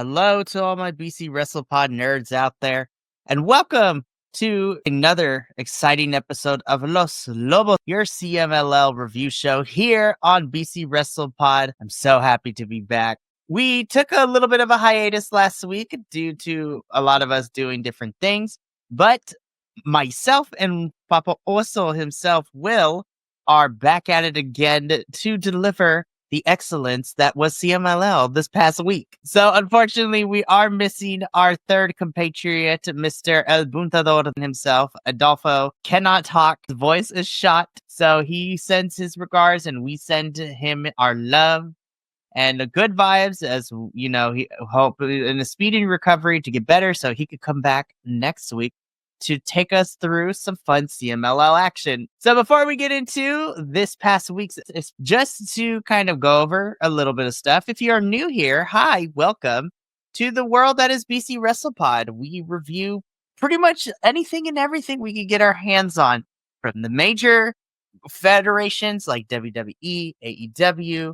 Hello to all my BC WrestlePod nerds out there, and welcome to another exciting episode of Los Lobos, your CMLL review show here on BC WrestlePod. I'm so happy to be back. We took a little bit of a hiatus last week due to a lot of us doing different things, but myself and Papa Oso himself, Will, are back at it again to deliver the excellence that was CMLL this past week. So unfortunately, we are missing our third compatriot, Mr. El Buntador himself. Adolfo cannot talk. His voice is shot. So he sends his regards and we send him our love and the good vibes, as you know, he hope in a speedy recovery to get better so he could come back next week to take us through some fun CMLL action. So before we get into this past week's, it's just to kind of go over a little bit of stuff. If you are new here, hi, welcome to the world that is BC WrestlePod. We review pretty much anything and everything we can get our hands on, from the major federations like WWE, AEW,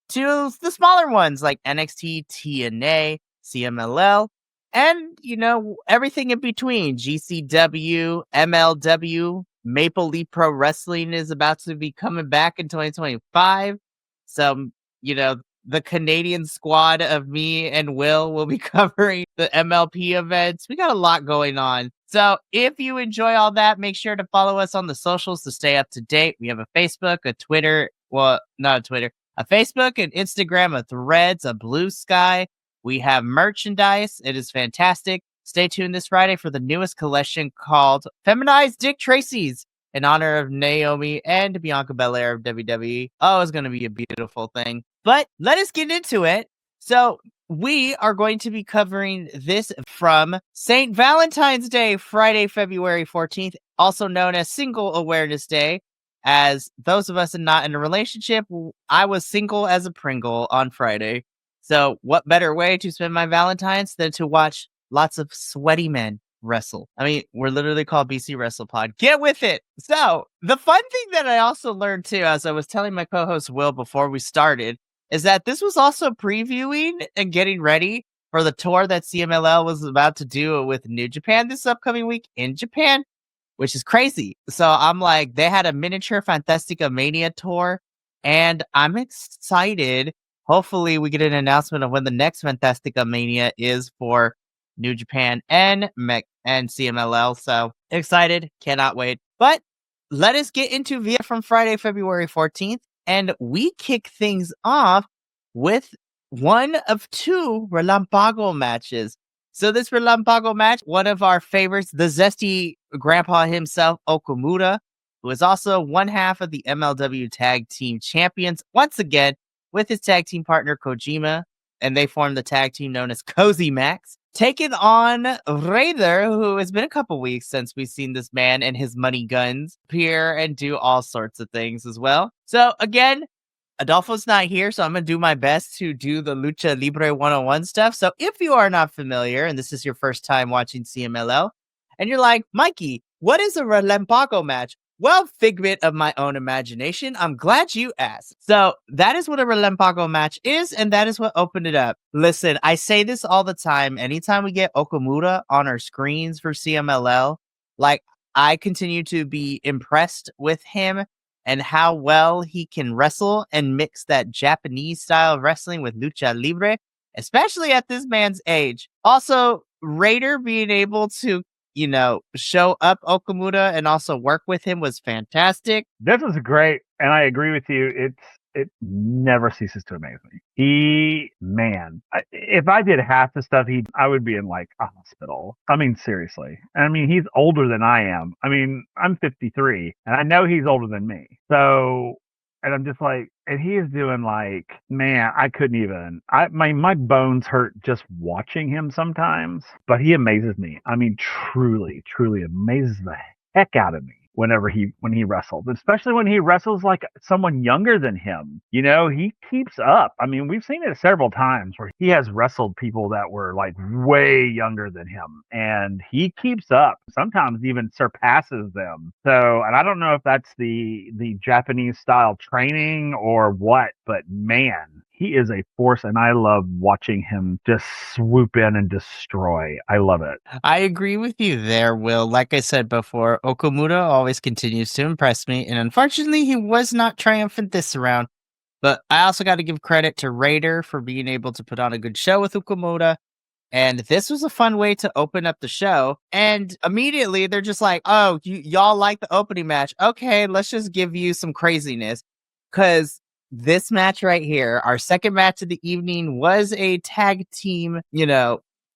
to the smaller ones like NXT, TNA, CMLL, and, you know, everything in between. GCW, MLW, Maple Leaf Pro Wrestling is about to be coming back in 2025. So, you know, the Canadian squad of me and will be covering the MLP events. We got a lot going on. So if you enjoy all that, make sure to follow us on the socials to stay up to date. We have a Facebook, a Twitter, well, not a Twitter, a Facebook, an Instagram, a Threads, a Blue Sky. We have merchandise. It is fantastic. Stay tuned this Friday for the newest collection called Feminized Dick Tracy's in honor of Naomi and Bianca Belair of WWE. Oh, it's going to be a beautiful thing. But let us get into it. So we are going to be covering this from St. Valentine's Day, Friday, February 14th, also known as Single Awareness Day. As those of us not in a relationship, I was single as a Pringle on Friday. So what better way to spend my Valentine's than to watch lots of sweaty men wrestle? I mean, we're literally called BC WrestlePod. Get with it. So the fun thing that I also learned too, as I was telling my co-host Will before we started, is that this was also previewing and getting ready for the tour that CMLL was about to do with New Japan this upcoming week in Japan, which is crazy. So I'm like, they had a miniature Fantastica Mania tour, and I'm excited. Hopefully we get an announcement of when the next Fantastica Mania is for New Japan and CMLL. So excited, cannot wait. But let us get into Via from Friday, February 14th. And we kick things off with one of two Relampago matches. So this Relampago match, one of our favorites, the zesty grandpa himself, Okamura, who is also one half of the MLW Tag Team Champions, once again, with his tag team partner, Kojima, and they formed the tag team known as Cozy Max, taking on Raider, who has been a couple weeks since we've seen this man and his money guns appear and do all sorts of things as well. So again, Adolfo's not here, so I'm going to do my best to do the Lucha Libre 101 stuff. So if you are not familiar, and this is your first time watching CMLL, and you're like, Mikey, what is a Relampago match? Well, figment of my own imagination. I'm glad you asked. So that is what a Relampago match is, and that is what opened it up. Listen, I say this all the time. Anytime we get Okamura on our screens for CMLL, like, I continue to be impressed with him and how well he can wrestle and mix that Japanese style of wrestling with Lucha Libre, especially at this man's age. Also, Raider being able to, you know, show up Okamura and also work with him was fantastic. This is great, and I agree with you. It never ceases to amaze me. If I did half the stuff I would be in like a hospital. I mean, seriously. I mean, he's older than I am. I mean, I'm 53, and I know he's older than me. So, and I'm just like, and he is doing like, man, I couldn't even. My bones hurt just watching him sometimes. But he amazes me. I mean, truly, truly amazes the heck out of me when he wrestles, especially when he wrestles like someone younger than him. You know, he keeps up. I mean, we've seen it several times where he has wrestled people that were like way younger than him, and he keeps up, sometimes even surpasses them. So, and I don't know if that's the Japanese style training or what, but man, he is a force, and I love watching him just swoop in and destroy. I love it. I agree with you there, Will. Like I said before, Okamura always continues to impress me, and unfortunately, he was not triumphant this round. But I also got to give credit to Raider for being able to put on a good show with Okamura. And this was a fun way to open up the show. And immediately they're just like, oh, y'all like the opening match. Okay, let's just give you some craziness. Because this match right here, our second match of the evening, was a tag team,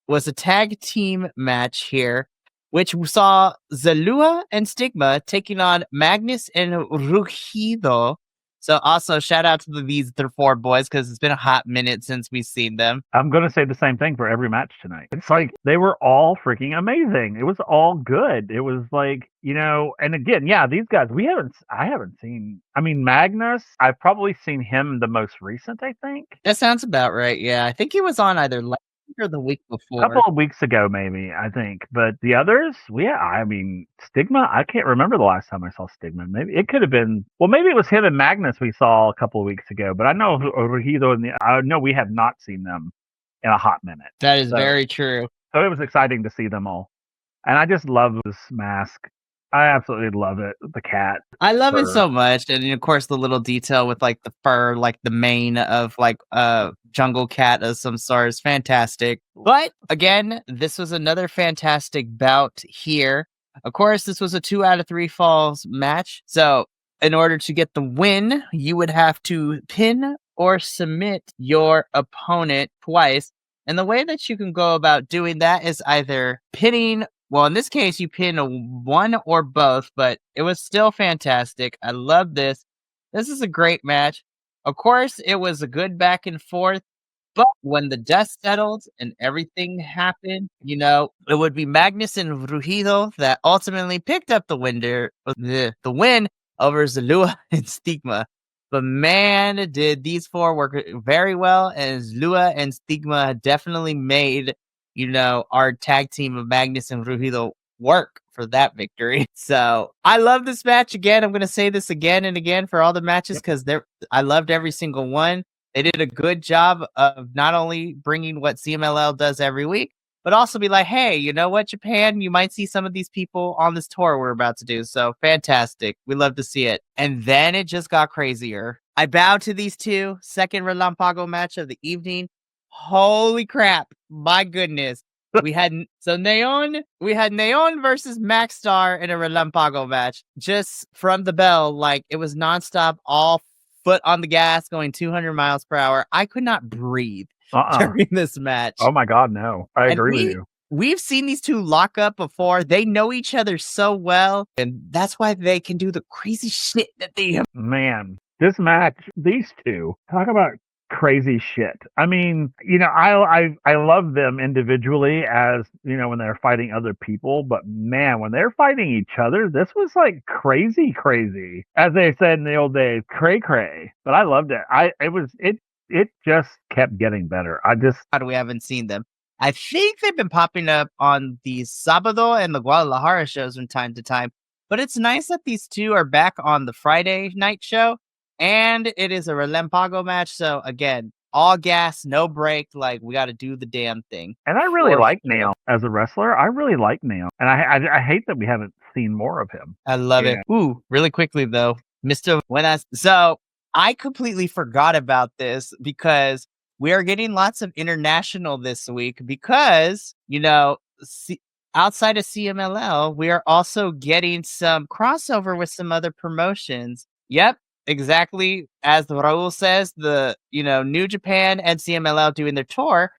was a tag team match here, which saw Zalua and Stigma taking on Magnus and Rugido. So also shout out to these four boys because it's been a hot minute since we've seen them. I'm going to say the same thing for every match tonight. It's like they were all freaking amazing. It was all good. It was like, and again, yeah, these guys, I haven't seen, Magnus, I've probably seen him the most recent, I think. That sounds about right. Yeah. I think he was on either last week or the week before. A couple of weeks ago, maybe, I think. But the others, Stigma, I can't remember the last time I saw Stigma. Maybe it could have been, maybe it was him and Magnus we saw a couple of weeks ago. But I know Rugido I know we have not seen them in a hot minute. That is very true. So it was exciting to see them all. And I just love this mask. I absolutely love it. The cat. I love it so much. And of course the little detail with like the fur, like the mane of like jungle cat of some sort is fantastic. But again, this was another fantastic bout here. Of course, this was a 2 out of 3 falls match. So in order to get the win, you would have to pin or submit your opponent twice. And the way that you can go about doing that is either pinning. Well, in this case, you pin one or both, but it was still fantastic. I love this. This is a great match. Of course, it was a good back and forth, but when the dust settled and everything happened, it would be Magnus and Rugido that ultimately picked up the win over Zalua and Stigma. But man, did these four work very well, and Zalua and Stigma definitely made our tag team of Magnus and Rugido work for that victory. So I love this match. Again, I'm going to say this again and again for all the matches because I loved every single one. They did a good job of not only bringing what CMLL does every week, but also be like, hey, you know what, Japan, you might see some of these people on this tour we're about to do. So fantastic. We love to see it. And then it just got crazier. I bow to these two. Second Relampago match of the evening. Holy crap. My goodness. We had Neon versus Max Star in a Relampago match. Just from the bell, like it was nonstop, all foot on the gas, going 200 miles per hour. I could not breathe during this match. Oh my God, no. I agree with you. We've seen these two lock up before. They know each other so well, and that's why they can do the crazy shit that they have. Man, this match, these two, talk about crazy shit. I love them individually as, when they're fighting other people, but man, when they're fighting each other, this was like crazy. As they said in the old days, cray. But I loved it. It just kept getting better. We haven't seen them. I think they've been popping up on the Sabado and the Guadalajara shows from time to time, but it's nice that these two are back on the Friday night show. And it is a Relampago match. So again, all gas, no break. Like we got to do the damn thing. And I really like Neon as a wrestler. I really like Neon. And I hate that we haven't seen more of him. I love it. Ooh, really quickly though, Mr. So I completely forgot about this because we are getting lots of international this week because, outside of CMLL, we are also getting some crossover with some other promotions. Yep. Exactly as Raul says, the New Japan and CMLL doing their tour,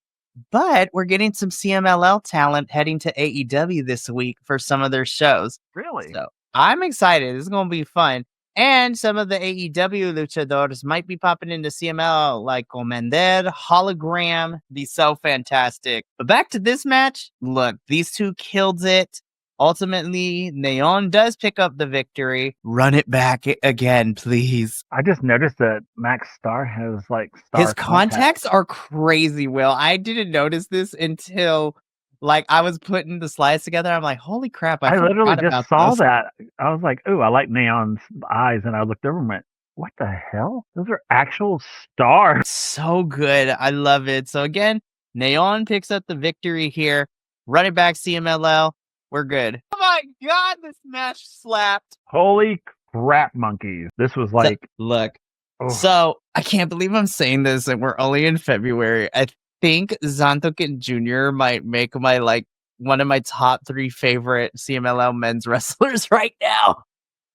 but we're getting some CMLL talent heading to AEW this week for some of their shows. Really? So I'm excited. This is going to be fun. And some of the AEW luchadores might be popping into CMLL, like Commander, Hologram. Be so fantastic. But back to this match. Look, these two killed it. Ultimately, Neon does pick up the victory. Run it back again, please. I just noticed that Max Star has his contacts are crazy, Will. I didn't notice this until I was putting the slides together. I'm like, holy crap. I literally just saw that. I was like, ooh, I like Neon's eyes. And I looked over and went, what the hell? Those are actual stars. So good. I love it. So again, Neon picks up the victory here. Running back CMLL. We're good. Oh my God, this match slapped. Holy crap, monkeys. This was like, Look, oh, so I can't believe I'm saying this and we're only in February. I think Zantokin Jr. might make my one of my top 3 favorite CMLL men's wrestlers right now.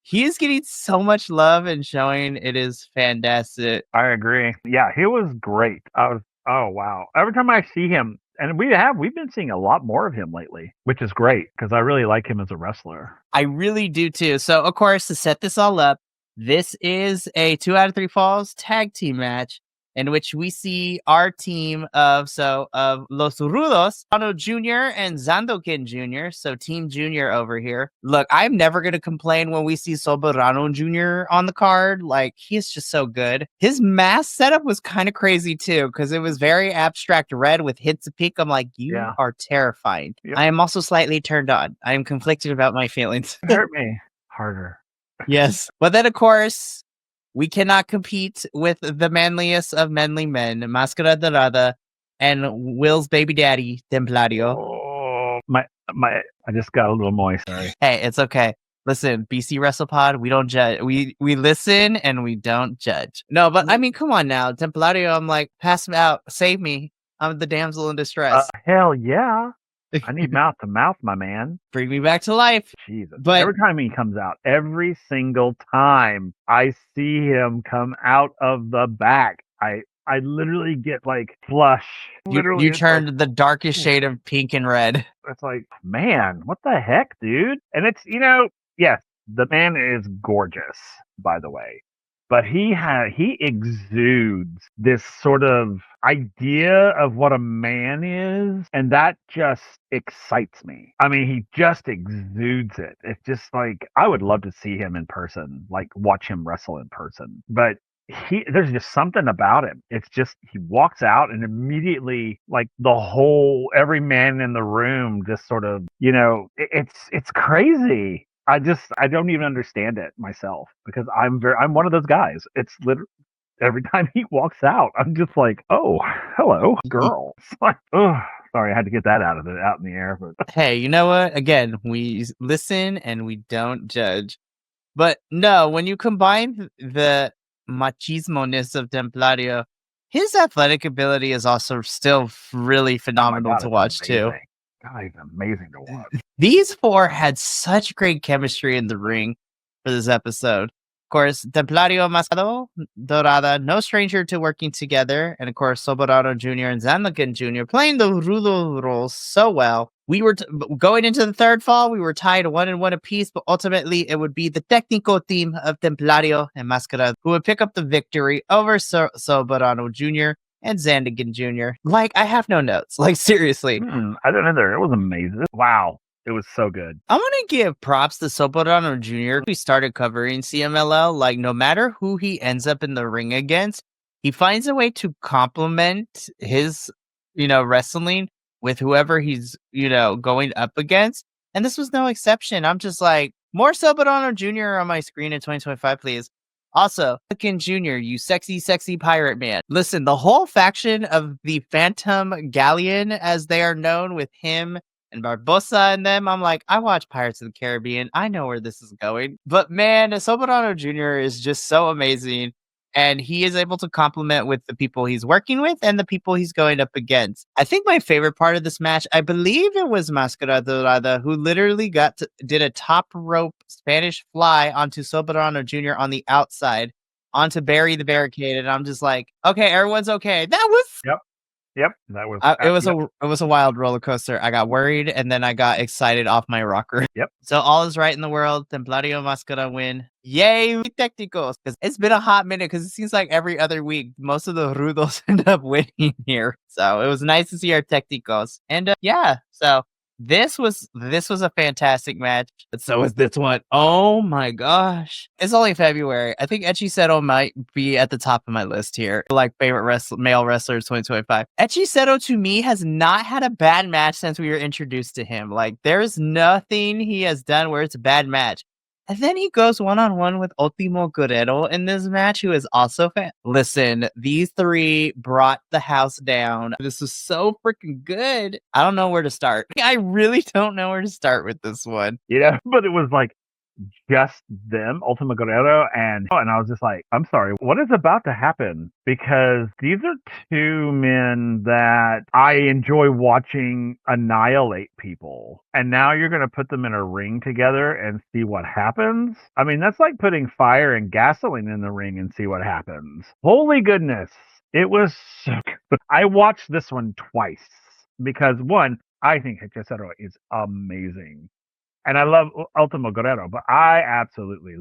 He is getting so much love and showing it is fantastic. I agree. Yeah, he was great. Oh wow. Every time I see him, and we've been seeing a lot more of him lately, which is great because I really like him as a wrestler. I really do too. So, of course, to set this all up, this is a 2 out of 3 falls tag team match in which we see our team of Los Rudos, Ano Jr. and Zandokin Jr. So Team Junior over here. Look, I'm never gonna complain when we see Soberano Jr. on the card. Like, he's just so good. His mask setup was kind of crazy too, because it was very abstract red with hits of peak. I'm like, you are terrifying. Yep. I am also slightly turned on. I am conflicted about my feelings. It hurt me harder. Yes. But then, of course, we cannot compete with the manliest of manly men, Mascara Dorada, and Will's baby daddy, Templario. Oh, I just got a little moist. Sorry. Hey, it's okay. Listen, BC WrestlePod, we don't judge. We listen and we don't judge. No, but I mean, come on now. Templario, I'm like, pass him out. Save me. I'm the damsel in distress. Hell yeah. I need mouth to mouth, my man. Bring me back to life. Jesus. But every time he comes out, every single time I see him come out of the back, I literally get like flush. You turned like, the darkest shade of pink and red. It's like, man, what the heck, dude? And it's, yes, the man is gorgeous, by the way. But he exudes this sort of idea of what a man is, and that just excites me. I mean, he just exudes it. It's just like, I would love to see him in person, like watch him wrestle in person. But there's just something about him. It's just, he walks out and immediately, like, every man in the room just sort of, it's crazy. I don't even understand it myself because I'm one of those guys. It's literally every time he walks out, I'm just like, oh, hello, girl. It's like, oh, sorry, I had to get that out in the air. But hey, you know what? Again, we listen and we don't judge. But no, when you combine the machismo-ness of Templario, his athletic ability is also still really phenomenal to watch too. God, he's amazing to watch. These 4 had such great chemistry in the ring for this episode. Of course, Templario, Mascado, Dorada, no stranger to working together. And of course, Soberano Jr. and Zandokin Jr. playing the Rudo roles so well. We were going into the 3rd fall, we were tied 1-1 apiece, but ultimately it would be the technical team of Templario and Mascara who would pick up the victory over Soberano Jr. and Zandokin Jr. Like, I have no notes. Like, seriously. I don't either. It was amazing. Wow. It was so good. I want to give props to Soberano Jr. We started covering CMLL. Like, no matter who he ends up in the ring against, he finds a way to complement his, wrestling with whoever he's, going up against. And this was no exception. I'm just like, more Soberano Jr. on my screen in 2025, please. Also, Anakin Jr., you sexy, sexy pirate man. Listen, the whole faction of the Phantom Galleon, as they are known, with him and Barbosa and them, I'm like, I watch Pirates of the Caribbean. I know where this is going. But man, Soberano Jr. is just so amazing. And he is able to complement with the people he's working with and the people he's going up against. I think my favorite part of this match, I believe it was Mascara Dorada, who literally did a top rope Spanish fly onto Soberano Jr. on the outside, onto Barry the Barricade. And I'm just like, okay, everyone's okay. That was... Yep, that was. It was a wild roller coaster. I got worried and then I got excited off my rocker. Yep. So all is right in the world. Templario Mascara win. Yay, Technicos! Because it's been a hot minute. Because it seems like every other week, most of the Rudos end up winning here. So it was nice to see our Technicos. And yeah, so this was a fantastic match. But so was this one. Oh my gosh. It's only February. I think Echiseto might be at the top of my list here. Like favorite male wrestlers 2025. Echiseto to me has not had a bad match since we were introduced to him. Like there's nothing he has done where it's a bad match. And then he goes one-on-one with Ultimo Guerrero in this match, who is also listen, these three brought the house down. This was so freaking good. I don't know where to start. I really don't know where to start with this one. But it was like just them, Ultima Guerrero, and I was just like, I'm sorry, what is about to happen? Because these are two men that I enjoy watching annihilate people, and now you're going to put them in a ring together and see what happens? I mean, that's like putting fire and gasoline in the ring and see what happens. Holy goodness. It was so good. I watched this one twice because, one, I think Hechicero is amazing. And I love Ultimo Guerrero, but I absolutely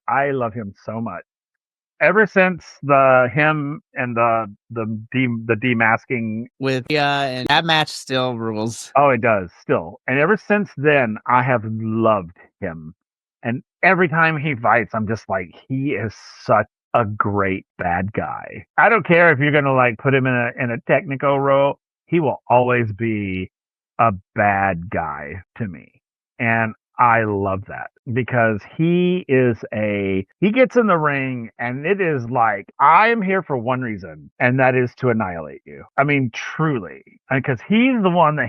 I love him so much. Ever since him and the demasking with and that match still rules. Oh, it does still. And ever since then, I have loved him. And every time he fights, I'm just like, he is such a great bad guy. I don't care if you're gonna like put him in a technical role. He will always be a bad guy to me. And I love that because he gets in the ring and it is like, I am here for one reason, and that is to annihilate you. I mean, truly. Because he's the one that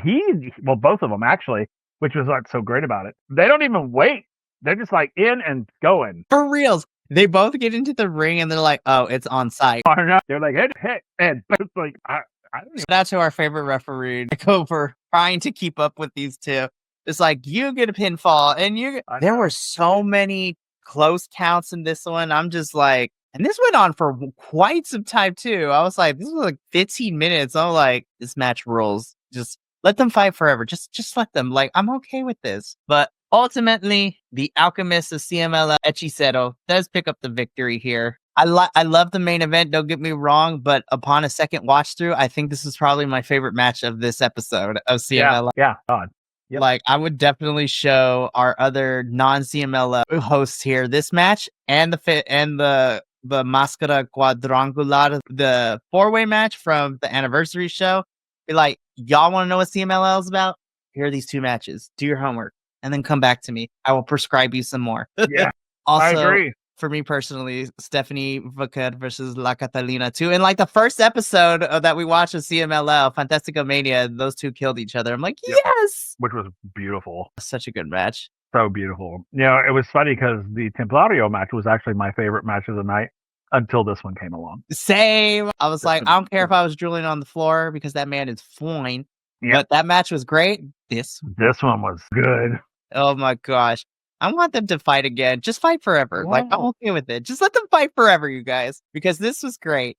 well, both of them actually, which was like so great about it. They don't even wait. They're just like in and going. For reals. They both get into the ring and they're like, oh, it's on site. They're like, hey, and it's like, I don't even. Shout out to our favorite referee, Nico, for trying to keep up with these two. It's like, you get a pinfall, and there were so many close counts in this one. I'm just like, and this went on for quite some time too. I was like, this was like 15 minutes. I'm like, this match rules. Just let them fight forever. Just let them. Like, I'm okay with this. But ultimately, the Alchemist of CMLL, Hechicero, does pick up the victory here. I love the main event, don't get me wrong, but upon a second watch through, I think this is probably my favorite match of this episode of CMLL. Yeah, God. Yep. Like, I would definitely show our other non-CMLL hosts here this match and the Máscara Cuadrangular, the 4-way match from the anniversary show. Be like, y'all want to know what CMLL is about? Here are these two matches. Do your homework and then come back to me. I will prescribe you some more. Yeah, also, I agree. For me personally, Stephanie Vaquer versus La Catalina too. And like the first episode that we watched of CMLL, Fantastica Mania, those two killed each other. I'm like, yes! Which was beautiful. Such a good match. So beautiful. It was funny because the Templario match was actually my favorite match of the night until this one came along. Same. I was like, I don't care if I was drooling on the floor because that man is fine. Yep. But that match was great. This one was good. Oh my gosh. I want them to fight again. Just fight forever. Wow. Like, I'm okay with it. Just let them fight forever, you guys, because this was great.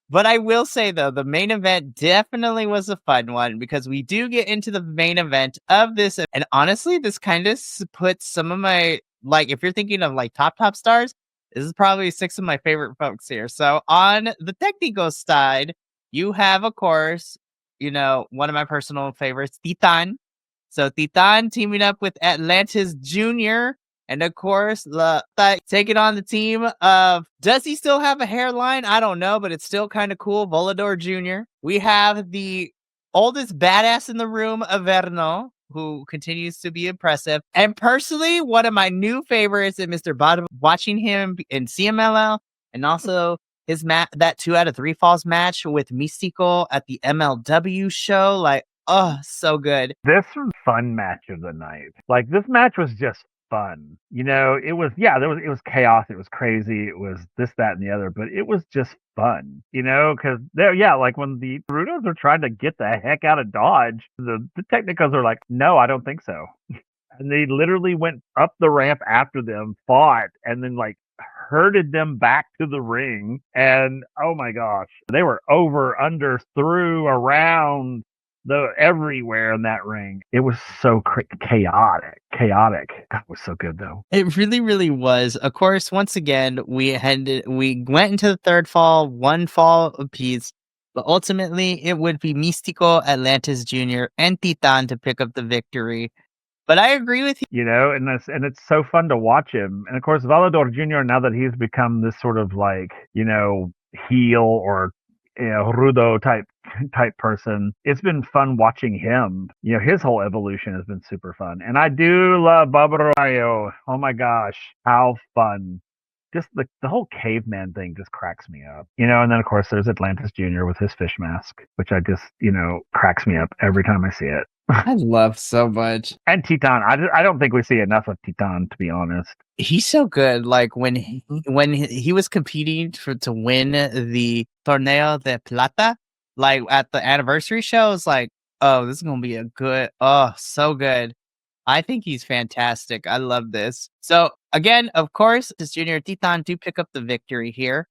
But I will say, though, the main event definitely was a fun one because we do get into the main event of this. And honestly, this kind of puts some of my, like, if you're thinking of like top stars, this is probably 6 of my favorite folks here. So on the Técnicos side, you have, of course, one of my personal favorites, Titan. So Titan teaming up with Atlantis Jr. And of course, taking on the team of, does he still have a hairline? I don't know, but it's still kind of cool. Volador Jr. We have the oldest badass in the room, Averno, who continues to be impressive. And personally, one of my new favorites is Mr. Bada, watching him in CMLL and also his that 2 out of 3 falls match with Místico at the MLW show. Like, oh, so good. This was a fun match of the night. Like, this match was just fun. It was, it was chaos. It was crazy. It was this, that, and the other, but it was just fun, because like when the Rudos are trying to get the heck out of Dodge, the Technicos are like, no, I don't think so. And they literally went up the ramp after them, fought, and then like herded them back to the ring. And oh my gosh, they were over, under, through, around, everywhere in that ring. It was so chaotic. God, it was so good though. It really, really was. Of course, once again, we went into the third fall, 1 fall apiece, but ultimately it would be Místico, Atlantis Jr., and Titan to pick up the victory. But I agree with you. And it's so fun to watch him. And of course, Volador Jr., now that he's become this sort of like, heel, or rudo type person. It's been fun watching him. His whole evolution has been super fun. And I do love Baba Rayo. Oh my gosh, how fun. Just the whole caveman thing just cracks me up. And then of course there's Atlantis Jr. with his fish mask, which I just, cracks me up every time I see it. I love so much. And Titan. I don't think we see enough of Titan, to be honest. He's so good. Like when he was competing to win the Torneo de Plata, like at the anniversary show, I was like, oh, this is gonna be so good. I think he's fantastic. I love this. So again, of course, this Junior Titan do pick up the victory here.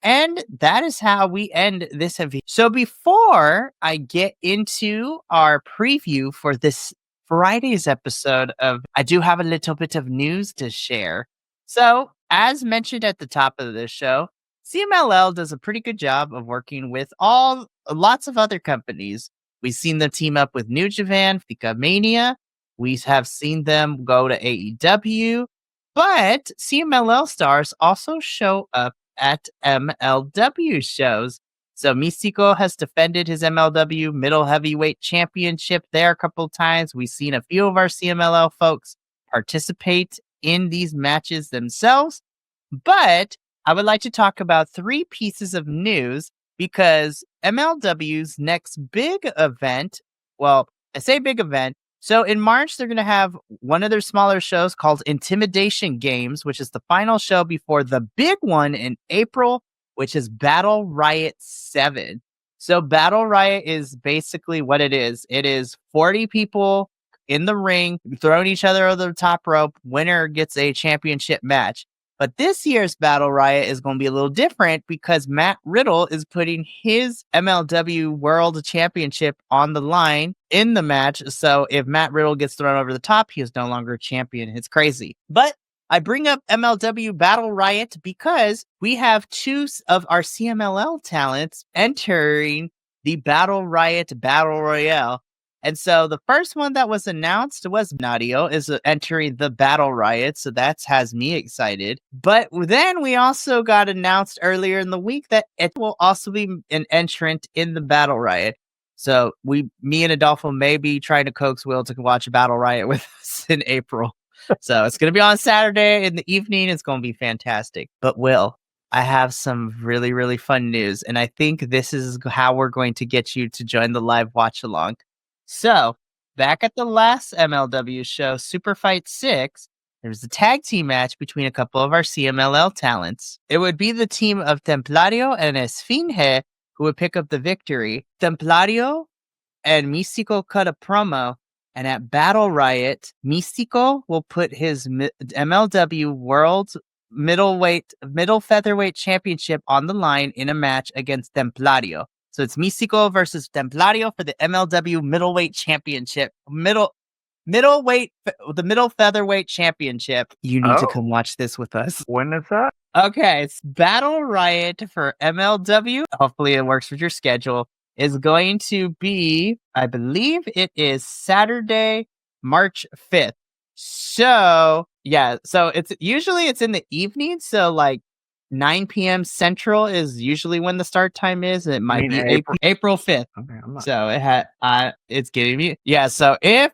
And that is how we end this event. So before I get into our preview for this Friday's episode I do have a little bit of news to share. So as mentioned at the top of the show, CMLL does a pretty good job of working with lots of other companies. We've seen them team up with New Japan, Fika Mania. We have seen them go to AEW, but CMLL stars also show up at MLW shows. So Místico has defended his MLW middle heavyweight championship there a couple of times. We've seen a few of our CMLL folks participate in these matches themselves. But I would like to talk about 3 pieces of news because MLW's next big event, well, I say big event, so in March, they're going to have one of their smaller shows called Intimidation Games, which is the final show before the big one in April, which is Battle Riot 7. So Battle Riot is basically what it is. It is 40 people in the ring, throwing each other over the top rope. Winner gets a championship match. But this year's Battle Riot is going to be a little different because Matt Riddle is putting his MLW World Championship on the line in the match. So if Matt Riddle gets thrown over the top, he is no longer a champion. It's crazy. But I bring up MLW Battle Riot because we have 2 of our CMLL talents entering the Battle Riot Battle Royale. And so the first one that was announced was Nadio is entering the Battle Riot. So that has me excited. But then we also got announced earlier in the week that it will also be an entrant in the Battle Riot. So me and Adolfo may be trying to coax Will to watch Battle Riot with us in April. So it's going to be on Saturday in the evening. It's going to be fantastic. But Will, I have some really, really fun news. And I think this is how we're going to get you to join the live watch along. So, back at the last MLW show, Super Fight 6, there was a tag team match between a couple of our CMLL talents. It would be the team of Templario and Esfinge who would pick up the victory. Templario and Místico cut a promo, and at Battle Riot, Místico will put his MLW World Middle Featherweight Championship on the line in a match against Templario. So it's Místico versus Templario for the MLW Middleweight Championship. The Middle Featherweight Championship. You need to come watch this with us. When is that? Okay, it's Battle Riot for MLW. Hopefully it works with your schedule. Is going to be, I believe it is Saturday, March 5th. So, yeah, so it's in the evening. So like 9 p.m. Central is usually when the start time is. It might be April 5th. Okay, so it's getting me. Yeah, so if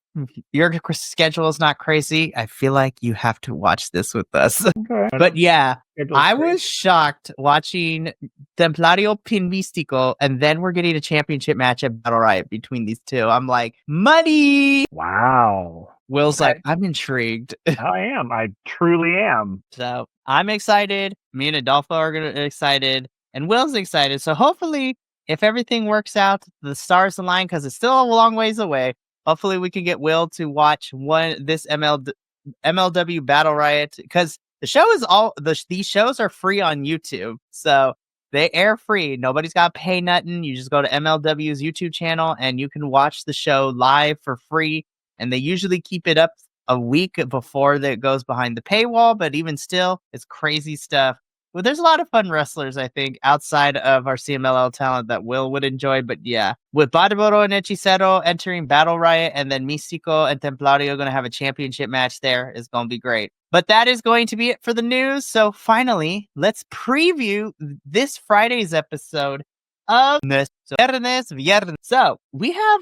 your schedule is not crazy, I feel like you have to watch this with us. Okay. But yeah, I was shocked watching Templario pin Místico, and then we're getting a championship match at Battle Riot between these two. I'm like, money! Wow. Will's like, I'm intrigued. I am. I truly am. So I'm excited. Me and Adolfo are excited. And Will's excited. So hopefully, if everything works out, the stars align because it's still a long ways away. Hopefully, we can get Will to watch this MLW Battle Riot because the show is these shows are free on YouTube. So they air free. Nobody's got to pay nothing. You just go to MLW's YouTube channel and you can watch the show live for free. And they usually keep it up a week before it goes behind the paywall. But even still, it's crazy stuff. Well, there's a lot of fun wrestlers, I think, outside of our CMLL talent that Will would enjoy. But yeah, with Badaboro and Hechicero entering Battle Riot and then Místico and Templario going to have a championship match there is going to be great. But that is going to be it for the news. So finally, let's preview this Friday's episode of this. So we have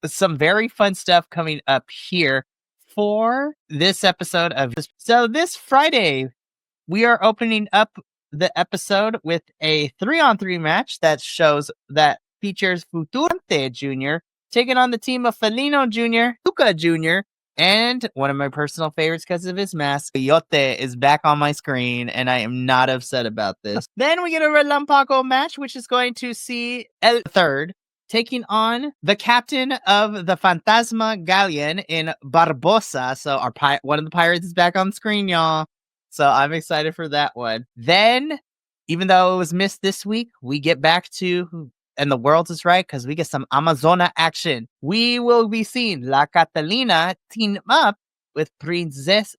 some very fun stuff coming up here for this episode of this. So this Friday, we are opening up the episode with a 3-on-3 match that features Futurante Jr. taking on the team of Felino Jr., Luca Jr., and one of my personal favorites because of his mask, Coyote, is back on my screen, and I am not upset about this. Then we get a Relampago match, which is going to see El Third taking on the captain of the Fantasma Galleon in Barbosa. So one of the pirates is back on screen, y'all. So I'm excited for that one. Then, even though it was missed this week, we get back to, and the world is right, because we get some Amazona action. We will be seeing La Catalina team up with Princesa,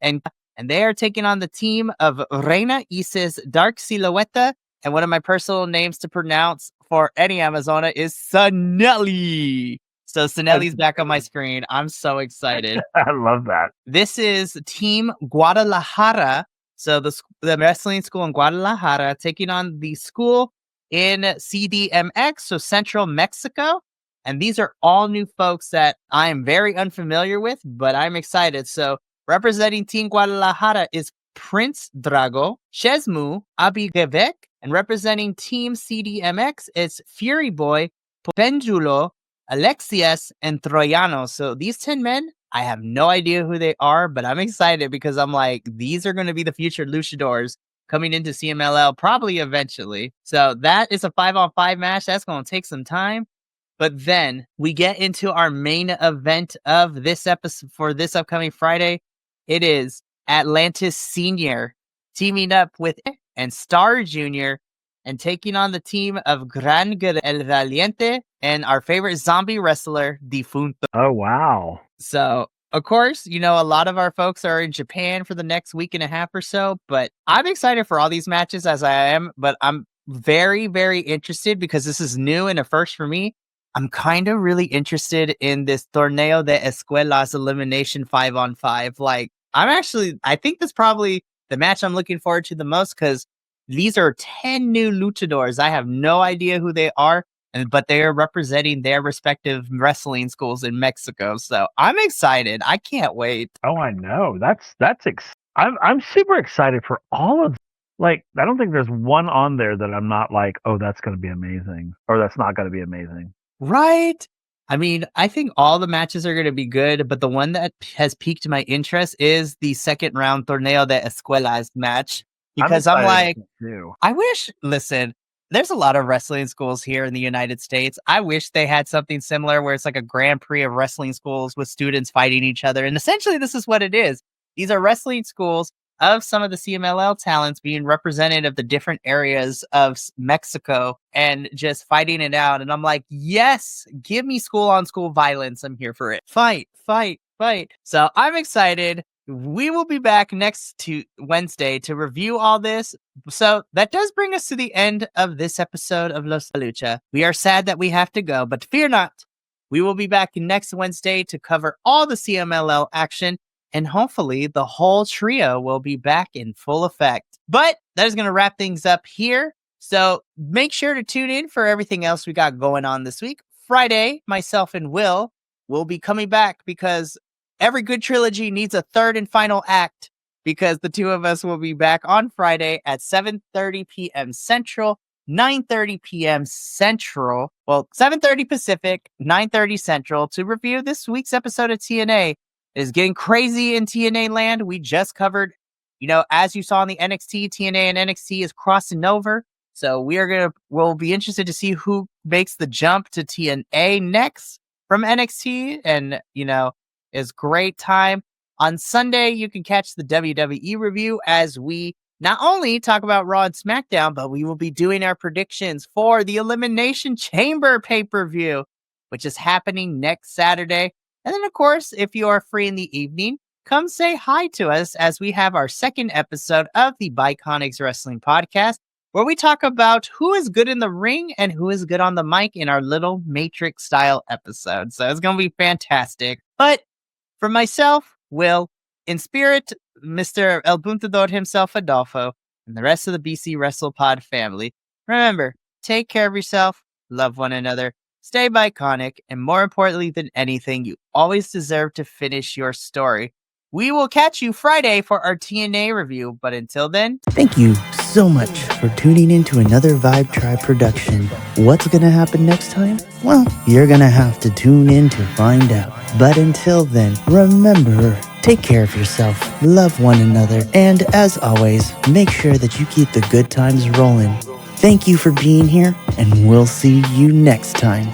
and they are taking on the team of Reina Isis Dark Silhouette, and one of my personal names to pronounce for any Amazona is Sanelli. So Sanelli's back on my screen. I'm so excited. I love that. This is Team Guadalajara. So the wrestling school in Guadalajara taking on the school in CDMX, so Central Mexico. And these are all new folks that I am very unfamiliar with, but I'm excited. So representing Team Guadalajara is Prince Drago, Chesmu Abigevek, and representing Team CDMX is Fury Boy, Pendulo, Alexias, and Troyano. So these 10 men, I have no idea who they are, but I'm excited because I'm like, these are going to be the future luchadors coming into CMLL probably eventually. So that is a 5-on-5 match. That's going to take some time. But then we get into our main event of this episode for this upcoming Friday. It is Atlantis Senior teaming up with and Star Jr. and taking on the team of Gran El Valiente and our favorite zombie wrestler, Difunto. Oh, wow. So, of course, a lot of our folks are in Japan for the next week and a half or so, but I'm excited for all these matches as I am, but I'm very, very interested because this is new and a first for me. I'm kind of really interested in this Torneo de Escuelas elimination 5-on-5. Like, I think that's probably the match I'm looking forward to the most because these are 10 new luchadors. I have no idea who they are, but they are representing their respective wrestling schools in Mexico. So I'm excited. I can't wait. Oh, I know. I'm super excited for all of them. Like, I don't think there's one on there that I'm not like, oh, that's going to be amazing, or that's not going to be amazing. Right? I mean, I think all the matches are going to be good, but the one that has piqued my interest is the second round Torneo de Escuelas match. Because I'm like, listen, there's a lot of wrestling schools here in the United States. I wish they had something similar where it's like a Grand Prix of wrestling schools with students fighting each other. And essentially, this is what it is. These are wrestling schools of some of the CMLL talents being represented of the different areas of Mexico and just fighting it out. And I'm like, yes, give me school on school violence. I'm here for it. Fight, fight, fight. So I'm excited. We will be back next Wednesday to review all this. So that does bring us to the end of this episode of Los Lucha. We are sad that we have to go, but fear not. We will be back next Wednesday to cover all the CMLL action, and hopefully the whole trio will be back in full effect. But that is going to wrap things up here. So make sure to tune in for everything else we got going on this week. Friday, myself and Will be coming back because every good trilogy needs a third and final act, because the two of us will be back on Friday at 7:30 p.m. Central, 9:30 p.m. Central, 7:30 Pacific, 9:30 Central, to review this week's episode of TNA. It is getting crazy in TNA land. We just covered, as you saw in the NXT, TNA and NXT is crossing over. So we'll be interested to see who makes the jump to TNA next from NXT, and, is great time. On Sunday, you can catch the WWE review as we not only talk about Raw and SmackDown, but we will be doing our predictions for the Elimination Chamber pay-per-view, which is happening next Saturday. And then, of course, if you are free in the evening, come say hi to us as we have our second episode of the Biconics Wrestling Podcast, where we talk about who is good in the ring and who is good on the mic in our little Matrix-style episode. So it's going to be fantastic. But for myself, Will, in spirit, Mr. El Buntador himself, Adolfo, and the rest of the BC Wrestle Pod family, remember, take care of yourself, love one another, stay iconic, and more importantly than anything, you always deserve to finish your story. We will catch you Friday for our TNA review, but until then, thank you so much for tuning in to another Vibe Tribe production. What's gonna happen next time? Well, you're gonna have to tune in to find out. But until then, remember, take care of yourself, love one another, and as always, make sure that you keep the good times rolling. Thank you for being here, and we'll see you next time.